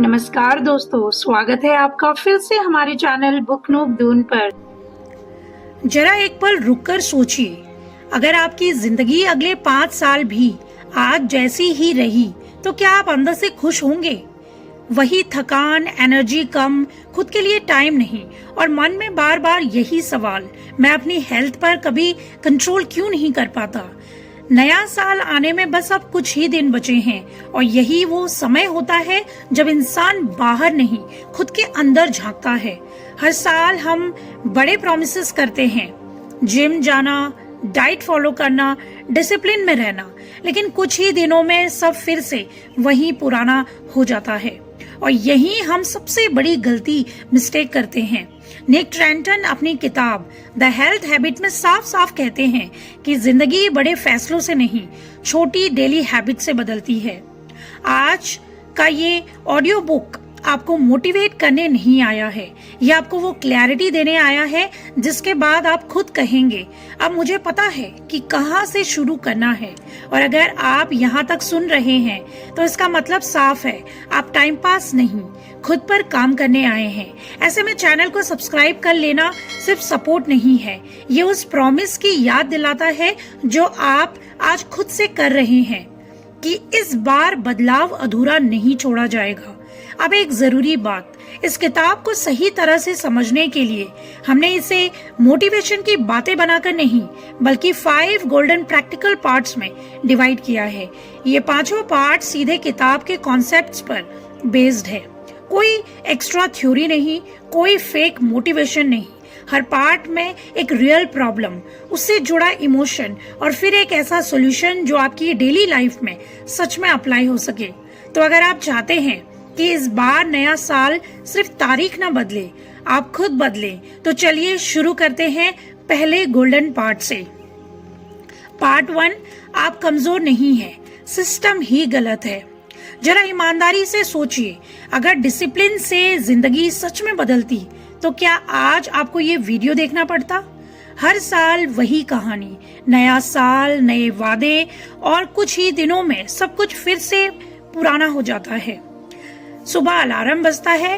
नमस्कार दोस्तों, स्वागत है आपका फिर से हमारे चैनल बुक नूक दून पर। जरा एक पल रुककर सोचिए, अगर आपकी जिंदगी अगले 5 साल भी आज जैसी ही रही तो क्या आप अंदर से खुश होंगे? वही थकान, एनर्जी कम, खुद के लिए टाइम नहीं और मन में बार बार यही सवाल, मैं अपनी हेल्थ पर कभी कंट्रोल क्यों नहीं कर पाता? नया साल आने में बस अब कुछ ही दिन बचे हैं और यही वो समय होता है जब इंसान बाहर नहीं खुद के अंदर झांकता है। हर साल हम बड़े प्रॉमिसेस करते हैं, जिम जाना, डाइट फॉलो करना, डिसिप्लिन में रहना, लेकिन कुछ ही दिनों में सब फिर से वही पुराना हो जाता है और यही हम सबसे बड़ी गलती मिस्टेक करते हैं। निक ट्रेंटन अपनी किताब द हेल्थ हैबिट में साफ साफ कहते हैं कि जिंदगी बड़े फैसलों से नहीं, छोटी डेली हैबिट से बदलती है। आज का ये ऑडियो बुक आपको मोटिवेट करने नहीं आया है, ये आपको वो क्लैरिटी देने आया है जिसके बाद आप खुद कहेंगे अब मुझे पता है कि कहाँ से शुरू करना है। और अगर आप यहाँ तक सुन रहे हैं तो इसका मतलब साफ है, आप टाइम पास नहीं, खुद पर काम करने आए हैं। ऐसे में चैनल को सब्सक्राइब कर लेना सिर्फ सपोर्ट नहीं है, ये उस प्रॉमिस की याद दिलाता है जो आप आज खुद से कर रहे हैं कि इस बार बदलाव अधूरा नहीं छोड़ा जाएगा। अब एक जरूरी बात, इस किताब को सही तरह से समझने के लिए हमने इसे मोटिवेशन की बातें बनाकर नहीं बल्कि 5 गोल्डन प्रैक्टिकल पार्ट्स में डिवाइड किया है। ये 5 पार्ट सीधे किताब के कॉन्सेप्ट्स पर बेस्ड है, कोई एक्स्ट्रा थ्योरी नहीं, कोई फेक मोटिवेशन नहीं। हर पार्ट में एक रियल प्रॉब्लम, उससे जुड़ा इमोशन और फिर एक ऐसा सॉल्यूशन जो आपकी डेली लाइफ में सच में अप्लाई हो सके। तो अगर आप चाहते हैं कि इस बार नया साल सिर्फ तारीख ना बदले, आप खुद बदले, तो चलिए शुरू करते हैं पहले गोल्डन पार्ट से। पार्ट 1, आप कमजोर नहीं हैं, सिस्टम ही गलत है। जरा ईमानदारी से सोचिए, अगर डिसिप्लिन से जिंदगी सच में बदलती तो क्या आज आपको ये वीडियो देखना पड़ता? हर साल वही कहानी, नया साल, नए वादे और कुछ ही दिनों में सब कुछ फिर से पुराना हो जाता है। सुबह अलार्म बजता है,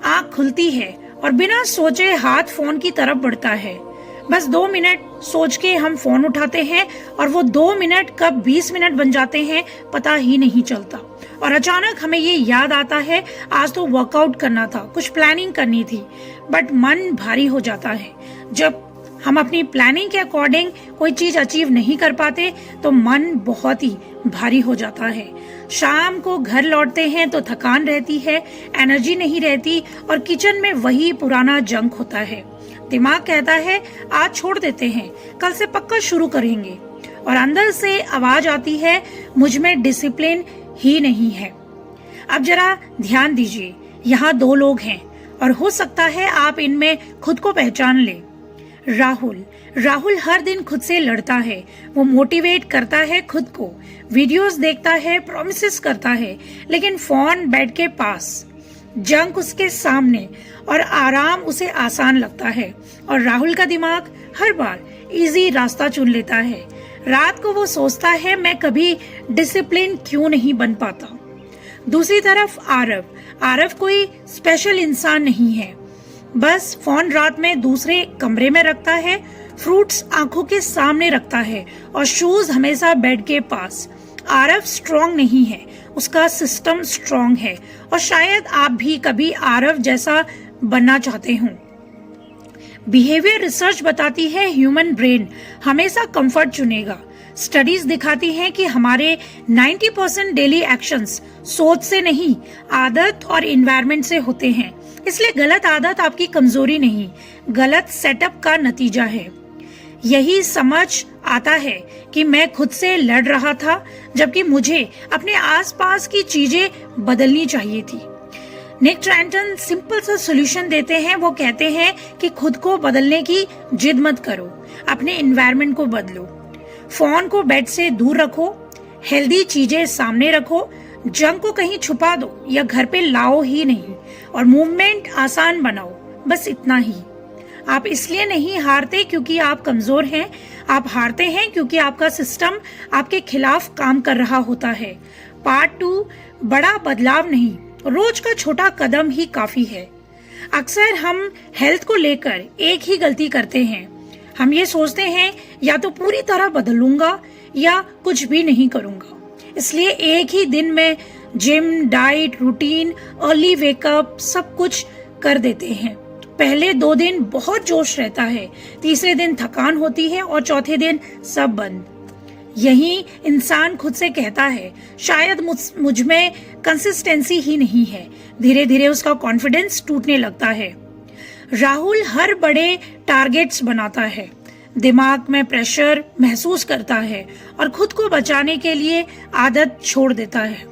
आंख खुलती है और बिना सोचे हाथ फोन की तरफ बढ़ता है। बस 2 मिनट सोच के हम फोन उठाते हैं और वो 2 मिनट कब 20 मिनट बन जाते हैं पता ही नहीं चलता। और अचानक हमें ये याद आता है आज तो वर्कआउट करना था, कुछ प्लानिंग करनी थी, बट मन भारी हो जाता है। जब हम अपनी प्लानिंग के अकॉर्डिंग कोई चीज अचीव नहीं कर पाते तो मन बहुत ही भारी हो जाता है। शाम को घर लौटते हैं तो थकान रहती है, एनर्जी नहीं रहती और किचन में वही पुराना जंक होता है। दिमाग कहता है आज छोड़ देते हैं, कल से पक्का शुरू करेंगे, और अंदर से आवाज आती है मुझ में डिसिप्लिन ही नहीं है। अब जरा ध्यान दीजिए, यहाँ 2 लोग हैं और हो सकता है आप इनमें खुद को पहचान ले। राहुल हर दिन खुद से लड़ता है, वो मोटिवेट करता है खुद को, वीडियोस देखता है, प्रॉमिसेस करता है, लेकिन फोन बेड के पास, जंक उसके सामने और आराम उसे आसान लगता है। और राहुल का दिमाग हर बार इजी रास्ता चुन लेता है। रात को वो सोचता है मैं कभी डिसिप्लिन क्यों नहीं बन पाता। दूसरी तरफ आरव कोई स्पेशल इंसान नहीं है, बस फोन रात में दूसरे कमरे में रखता है, फ्रूट्स आंखों के सामने रखता है और शूज हमेशा बेड के पास। आरव स्ट्रॉन्ग नहीं है, उसका सिस्टम स्ट्रॉन्ग है और शायद आप भी कभी आरव जैसा बनना चाहते हो। बिहेवियर रिसर्च बताती है ह्यूमन ब्रेन हमेशा कंफर्ट चुनेगा। स्टडीज दिखाती हैं कि हमारे 90% डेली एक्शंस सोच से नहीं, आदत और एनवायरनमेंट से होते हैं। इसलिए गलत आदत आपकी कमजोरी नहीं, गलत सेटअप का नतीजा है। यही समझ आता है कि मैं खुद से लड़ रहा था जबकि मुझे अपने आसपास की चीजें बदलनी चाहिए थी। निक ट्रेंटन सिंपल सा सॉल्यूशन देते हैं, वो कहते हैं कि खुद को बदलने की जिद मत करो, अपने एनवायरनमेंट को बदलो। फोन को बेड से दूर रखो, हेल्दी चीजें सामने रखो, जंक को कहीं छुपा दो या घर पे लाओ ही नहीं, और मूवमेंट आसान बनाओ, बस इतना ही। आप इसलिए नहीं हारते क्योंकि आप कमजोर हैं, आप हारते हैं क्योंकि आपका सिस्टम आपके खिलाफ काम कर रहा होता है। पार्ट 2, बड़ा बदलाव नहीं, रोज का छोटा कदम ही काफी है। अक्सर हम हेल्थ को लेकर एक ही गलती करते हैं। हम ये सोचते हैं या तो पूरी तरह बदलूंगा या कुछ भी नहीं करूंगा। इसलिए एक ही दिन में gym, diet, routine, early wake up सब कुछ कर देते हैं। पहले 2 दिन बहुत जोश रहता है, तीसरे दिन थकान होती है और चौथे दिन सब बंद। यही इंसान खुद से कहता है शायद मुझ में कंसिस्टेंसी ही नहीं है। धीरे धीरे उसका कॉन्फिडेंस टूटने लगता है। राहुल हर बड़े टारगेट्स बनाता है, दिमाग में प्रेशर महसूस करता है और खुद को बचाने के लिए आदत छोड़ देता है।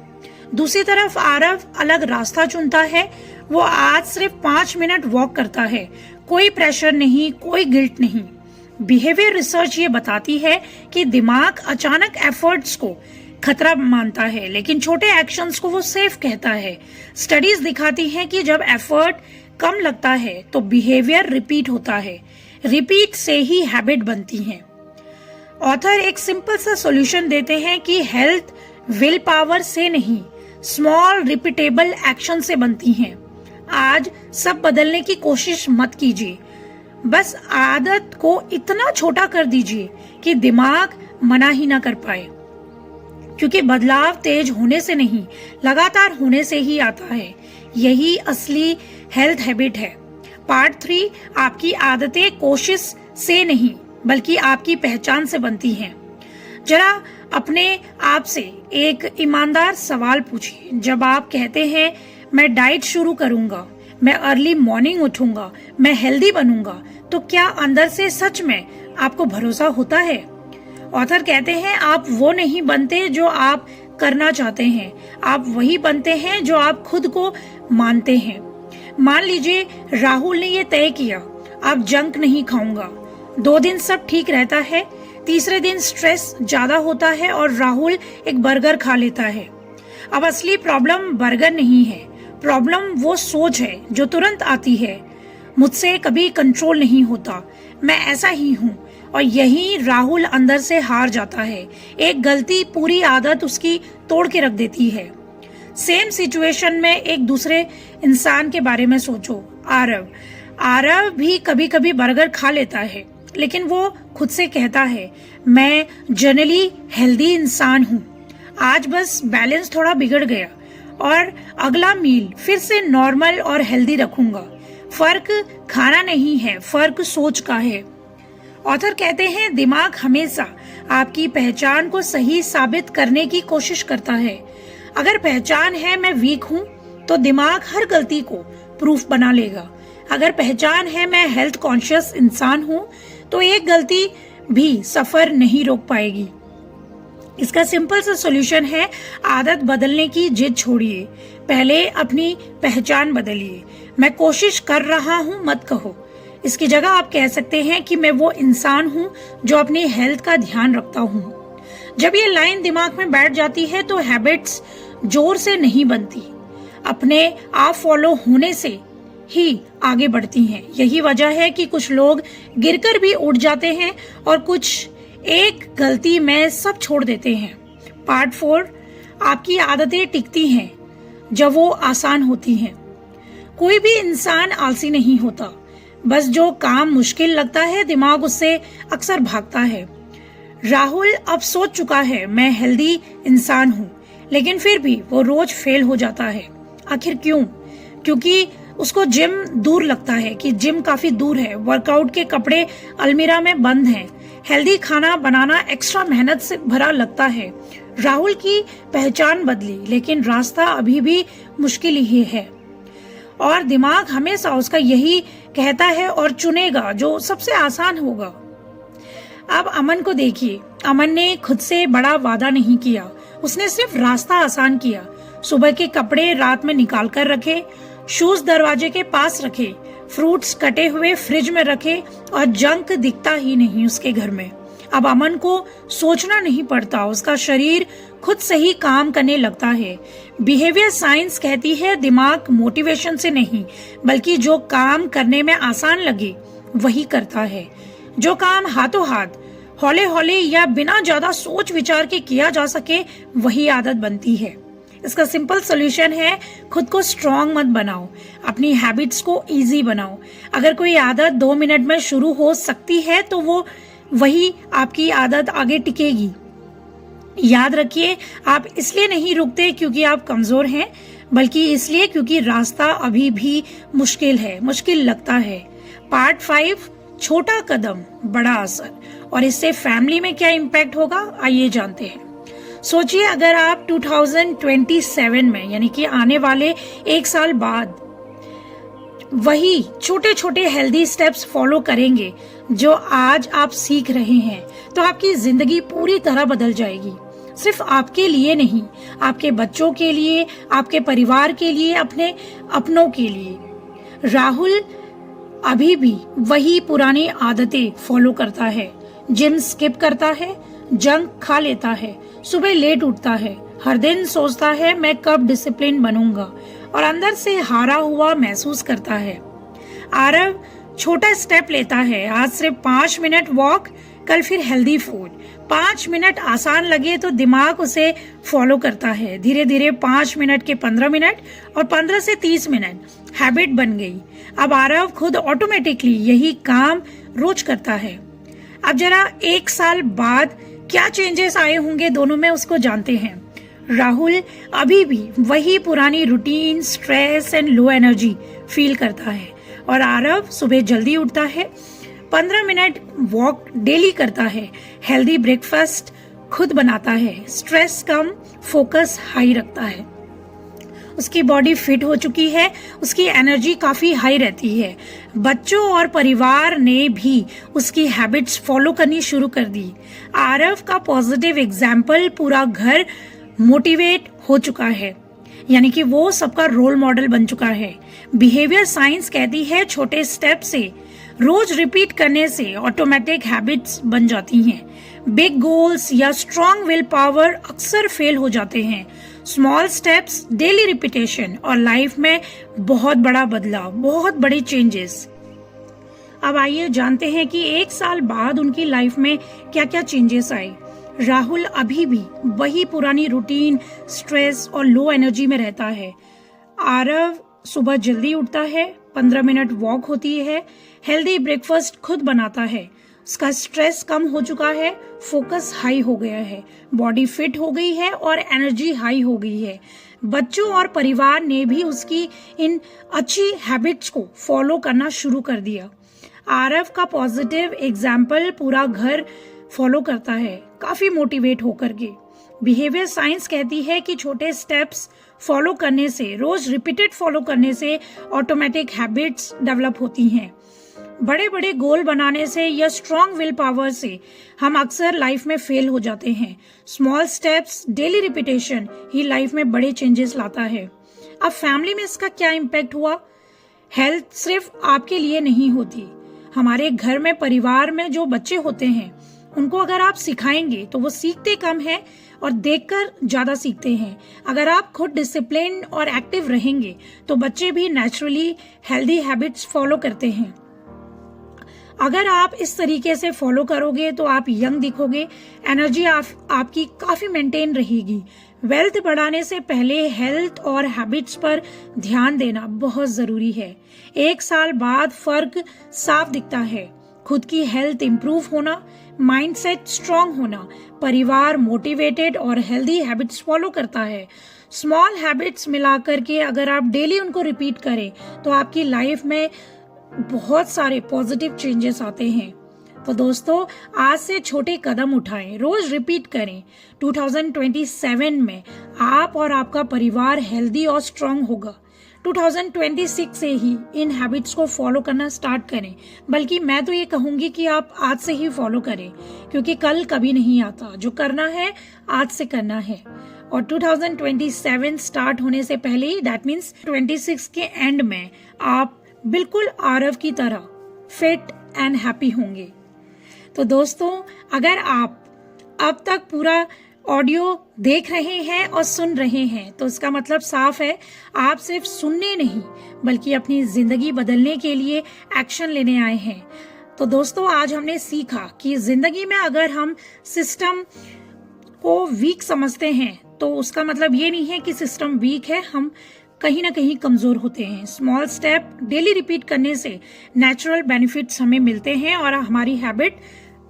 दूसरी तरफ आरव अलग रास्ता चुनता है। वो आज सिर्फ 5 मिनट वॉक करता है, कोई प्रेशर नहीं, कोई गिल्ट नहीं। बिहेवियर रिसर्च ये बताती है कि दिमाग अचानक एफर्ट्स को खतरा मानता है, लेकिन छोटे एक्शंस को वो सेफ कहता है। स्टडीज दिखाती हैं कि जब एफर्ट कम लगता है तो बिहेवियर रिपीट होता है, रिपीट से ही हैबिट बनती है। ऑथर एक सिंपल सा सॉल्यूशन देते हैं कि हेल्थ विल पावर से नहीं, स्मॉल रिपीटेबल एक्शन से बनती हैं। आज सब बदलने की कोशिश मत कीजिए, बस आदत को इतना छोटा कर दीजिए कि दिमाग मना ही ना कर पाए, क्योंकि बदलाव तेज होने से नहीं, लगातार होने से ही आता है। यही असली हेल्थ हैबिट है। पार्ट 3, आपकी आदतें कोशिश से नहीं बल्कि आपकी पहचान से बनती हैं। जरा अपने आप से एक ईमानदार सवाल पूछिए। जब आप कहते हैं मैं डाइट शुरू करूंगा, मैं अर्ली मॉर्निंग उठूंगा, मैं हेल्दी बनूंगा, तो क्या अंदर से सच में आपको भरोसा होता है? ऑथर कहते हैं आप वो नहीं बनते जो आप करना चाहते हैं, आप वही बनते हैं जो आप खुद को मानते हैं। मान लीजिए राहुल ने ये तय किया, अब जंक नहीं खाऊंगा। 2 दिन सब ठीक रहता है, तीसरे दिन स्ट्रेस ज्यादा होता है और राहुल एक बर्गर खा लेता है। अब असली प्रॉब्लम बर्गर नहीं है, प्रॉब्लम वो सोच है जो तुरंत आती है, मुझसे कभी कंट्रोल नहीं होता, मैं ऐसा ही हूँ। और यही राहुल अंदर से हार जाता है। एक गलती पूरी आदत उसकी तोड़ के रख देती है। सेम सिचुएशन में एक दूसरे इंसान के बारे में सोचो, आरव भी कभी कभी बर्गर खा लेता है, लेकिन वो खुद से कहता है मैं जनरली हेल्दी इंसान हूँ, आज बस बैलेंस थोड़ा बिगड़ गया और अगला मील फिर से नॉर्मल और हेल्दी रखूंगा। फर्क खाना नहीं है, फर्क सोच का है। ऑथर कहते हैं दिमाग हमेशा आपकी पहचान को सही साबित करने की कोशिश करता है। अगर पहचान है मैं वीक हूँ तो दिमाग हर गलती को प्रूफ बना लेगा। अगर पहचान है मैं हेल्थ कॉन्शियस इंसान हूँ तो एक गलती भी सफर नहीं रोक पाएगी। इसका सिंपल सा सॉल्यूशन है आदत बदलने की जिद छोड़िए, पहले अपनी पहचान बदलिए। मैं कोशिश कर रहा हूँ मत कहो, इसकी जगह आप कह सकते हैं कि मैं वो इंसान हूँ जो अपनी हेल्थ का ध्यान रखता हूँ। जब ये लाइन दिमाग में बैठ जाती है तो हैबिट्स जोर से नहीं बनती, अपने आप फॉलो होने से ही आगे बढ़ती हैं। यही वजह है कि कुछ लोग गिरकर भी उठ जाते हैं और कुछ एक गलती में सब छोड़ देते हैं। पार्ट 4, आपकी आदतें टिकती हैं जब वो आसान होती हैं। कोई भी इंसान आलसी नहीं होता, बस जो काम मुश्किल लगता है दिमाग उससे अक्सर भागता है। राहुल अब सोच चुका है मैं हेल्दी इंसान हूँ, लेकिन फिर भी वो रोज फेल हो जाता है। आखिर क्यों? क्योंकि उसको जिम दूर लगता है कि जिम काफी दूर है, वर्कआउट के कपड़े अलमीरा में बंद हैं, हेल्दी खाना बनाना एक्स्ट्रा मेहनत से भरा लगता है। राहुल की पहचान बदली, लेकिन रास्ता अभी भी मुश्किल ही है और दिमाग हमेशा उसका यही कहता है और चुनेगा जो सबसे आसान होगा। अब अमन को देखिए, अमन ने खुद से बड़ा वादा नहीं किया, उसने सिर्फ रास्ता आसान किया। सुबह के कपड़े रात में निकाल कर रखे, शूज दरवाजे के पास रखे, फ्रूट्स कटे हुए फ्रिज में रखे और जंक दिखता ही नहीं उसके घर में। अब अमन को सोचना नहीं पड़ता, उसका शरीर खुद से ही काम करने लगता है। बिहेवियर साइंस कहती है दिमाग मोटिवेशन से नहीं बल्कि जो काम करने में आसान लगे वही करता है। जो काम हाथों हाथ, हौले हौले या बिना ज्यादा सोच विचार के किया जा सके वही आदत बनती है। इसका सिंपल सॉल्यूशन है, खुद को स्ट्रांग मत बनाओ, अपनी हैबिट्स को इजी बनाओ। अगर कोई आदत 2 मिनट में शुरू हो सकती है तो वही आपकी आदत आगे टिकेगी। याद रखिए, आप इसलिए नहीं रुकते क्योंकि आप कमजोर हैं, बल्कि इसलिए क्योंकि रास्ता अभी भी मुश्किल है, मुश्किल लगता है। पार्ट 5, छोटा कदम बड़ा असर, और इससे फैमिली में क्या इम्पैक्ट होगा आइए जानते हैं। सोचिए, अगर आप 2027 में यानी कि आने वाले 1 साल बाद वही छोटे छोटे हेल्दी स्टेप्स फॉलो करेंगे जो आज आप सीख रहे हैं, तो आपकी जिंदगी पूरी तरह बदल जाएगी। सिर्फ आपके लिए नहीं, आपके बच्चों के लिए, आपके परिवार के लिए, अपने अपनों के लिए। राहुल अभी भी वही पुरानी आदतें फॉलो करता है, जिम स्किप करता है, जंक खा लेता है, सुबह लेट उठता है, हर दिन सोचता है मैं कब डिसिप्लिन बनूंगा, और अंदर से हारा हुआ महसूस करता है। आरव छोटा स्टेप लेता है, आज सिर्फ 5 मिनट वॉक, कल फिर हेल्दी फूड। 5 मिनट आसान लगे तो दिमाग उसे फॉलो करता है। धीरे धीरे 5 मिनट के 15 मिनट और 15 से 30 मिनट हैबिट बन गई। अब आरव खुद ऑटोमेटिकली यही काम रोज करता है। अब जरा 1 साल बाद क्या चेंजेस आए होंगे दोनों में, उसको जानते हैं। राहुल अभी भी वही पुरानी routine, stress and low energy feel करता है, और आरव सुबह जल्दी उठता है, 15 मिनट वॉक डेली करता है, हेल्दी ब्रेकफास्ट खुद बनाता है, स्ट्रेस कम, फोकस हाई रखता है। उसकी बॉडी फिट हो चुकी है, उसकी एनर्जी काफी हाई रहती है। बच्चों और परिवार ने भी उसकी हैबिट्स फॉलो करनी शुरू कर दी। आरव का पॉजिटिव एग्जाम्पल पूरा घर मोटिवेट हो चुका है, यानी कि वो सबका रोल मॉडल बन चुका है। बिहेवियर साइंस कहती है छोटे स्टेप से, रोज रिपीट करने से ऑटोमेटिक हैबिट्स बन जाती हैं। बिग गोल्स या स्ट्रॉन्ग विल पावर अक्सर फेल हो जाते हैं। स्मॉल स्टेप्स, डेली रिपीटेशन और लाइफ में बहुत बड़ा बदलाव, बहुत बड़े चेंजेस। अब आइए जानते हैं कि 1 साल बाद उनकी लाइफ में क्या क्या चेंजेस आए। राहुल अभी भी वही पुरानी रूटीन, स्ट्रेस और लो एनर्जी में रहता है। आरव सुबह जल्दी उठता है, 15 मिनट वॉक होती है, हेल्दी ब्रेकफास्ट खुद बनाता है, उसका स्ट्रेस कम हो चुका है, फोकस हाई हो गया है, बॉडी फिट हो गई है और एनर्जी हाई हो गई है। बच्चों और परिवार ने भी उसकी इन अच्छी हैबिट्स को फॉलो करना शुरू कर दिया। आरव का पॉजिटिव एग्जाम्पल पूरा घर फॉलो करता है, काफी मोटिवेट होकर के। बिहेवियर साइंस कहती है कि छोटे स्टेप्स फॉलो करने से, रोज रिपीटेड फॉलो करने से ऑटोमेटिक हैबिट्स डेवलप होती हैं। बड़े बड़े गोल बनाने से या स्ट्रॉन्ग विल पावर से हम अक्सर लाइफ में फेल हो जाते हैं। स्मॉल स्टेप्स, डेली रिपीटेशन ही लाइफ में बड़े चेंजेस लाता है। अब फैमिली में इसका क्या इम्पैक्ट हुआ? हेल्थ सिर्फ आपके लिए नहीं होती, हमारे घर में, परिवार में जो बच्चे होते हैं उनको अगर आप सिखाएंगे तो वो सीखते कम है और देखकर ज्यादा सीखते हैं। अगर आप खुद डिसिप्लिन और एक्टिव रहेंगे तो बच्चे भी नेचुरली हेल्दी हैबिट्स फॉलो करते हैं। अगर आप इस तरीके से फॉलो करोगे तो आप यंग दिखोगे, एनर्जी आपकी काफी मेंटेन रहेगी। वेल्थ बढ़ाने से पहले हेल्थ और हैबिट्स पर ध्यान देना बहुत जरूरी है। 1 साल बाद फर्क साफ दिखता है। खुद की हेल्थ इंप्रूव होना, माइंडसेट स्ट्रांग होना, परिवार मोटिवेटेड और हेल्दी हैबिट्स फॉलो करता है। स्मॉल हैबिट्स मिलाकर के अगर आप डेली उनको रिपीट करें तो आपकी लाइफ में बहुत सारे पॉजिटिव चेंजेस आते हैं। तो दोस्तों, आज से छोटे कदम उठाएं, रोज रिपीट करें। 2027 में आप और आपका परिवार हेल्दी और स्ट्रांग होगा। 2026 से ही इन हैबिट्स को फॉलो करना स्टार्ट करें, बल्कि मैं तो ये कहूंगी कि आप आज से ही फॉलो करें, क्योंकि कल कभी नहीं आता। जो करना है आज से करना है। और 2027 स्टार्ट होने से पहले ही, दैट मीन्स 26 के एंड में, आप बिल्कुल आरव की तरह फिट एंड हैप्पी होंगे। तो दोस्तों, अगर आप अब तक पूरा ऑडियो देख रहे हैं और सुन रहे हैं तो इसका मतलब साफ है, आप सिर्फ सुनने नहीं बल्कि अपनी जिंदगी बदलने के लिए एक्शन लेने आए हैं। तो दोस्तों, आज हमने सीखा कि जिंदगी में अगर हम सिस्टम को वीक समझते हैं तो उसका मतलब ये नहीं है कि सिस्टम वीक है, हम कहीं ना कहीं कमजोर होते हैं। स्मॉल स्टेप डेली रिपीट करने से नेचुरल बेनिफिट्स हमें मिलते हैं और हमारी हैबिट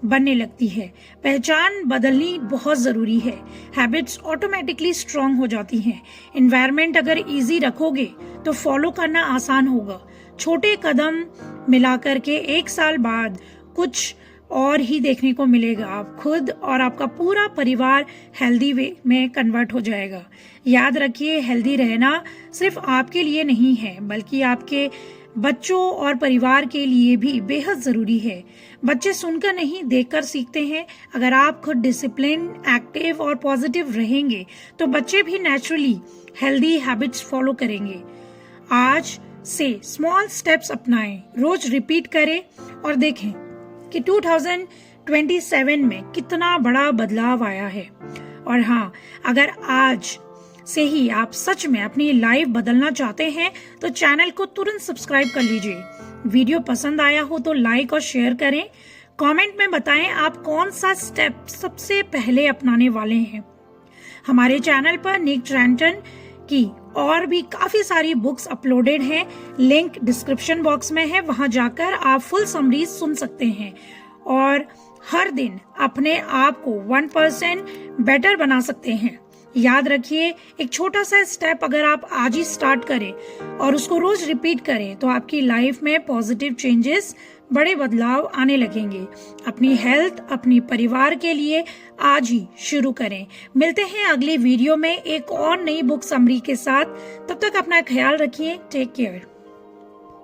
बनने लगती है। पहचान बदलनी बहुत जरूरी है, हैबिट्स ऑटोमेटिकली स्ट्रांग हो जाती हैं। एनवायरनमेंट अगर इजी रखोगे तो फॉलो करना आसान होगा। छोटे कदम मिलाकर के 1 साल बाद कुछ और ही देखने को मिलेगा। आप खुद और आपका पूरा परिवार हेल्दी वे में कन्वर्ट हो जाएगा। याद रखिए, हेल्दी रहना सिर्फ आपके लिए नहीं है बल्कि आपके बच्चों और परिवार के लिए भी बेहद जरूरी है। बच्चे सुनकर नहीं, देखकर सीखते हैं। अगर आप खुद डिसिप्लिन, एक्टिव और पॉजिटिव रहेंगे तो बच्चे भी नेचुरली हेल्दी हैबिट्स फॉलो करेंगे। आज से स्मॉल स्टेप्स अपनाएं, रोज रिपीट करें और देखें कि 2027 में कितना बड़ा बदलाव आया है। और हाँ, अगर आज से ही आप सच में अपनी लाइफ बदलना चाहते हैं तो चैनल को तुरंत सब्सक्राइब कर लीजिए। वीडियो पसंद आया हो तो लाइक और शेयर करें। कमेंट में बताएं आप कौन सा स्टेप सबसे पहले अपनाने वाले हैं। हमारे चैनल पर निक ट्रेंटन की और भी काफी सारी बुक्स अपलोडेड हैं, लिंक डिस्क्रिप्शन बॉक्स में है, वहां जाकर आप फुल समरीज सुन सकते हैं और हर दिन अपने आप को 1% बेटर बना सकते हैं। याद रखिए, एक छोटा सा स्टेप अगर आप आज ही स्टार्ट करें और उसको रोज रिपीट करें तो आपकी लाइफ में पॉजिटिव चेंजेस, बड़े बदलाव आने लगेंगे। अपनी हेल्थ, अपनी परिवार के लिए आज ही शुरू करें। मिलते हैं अगली वीडियो में एक और नई बुक समरी के साथ। तब तक अपना ख्याल रखिए। Take care.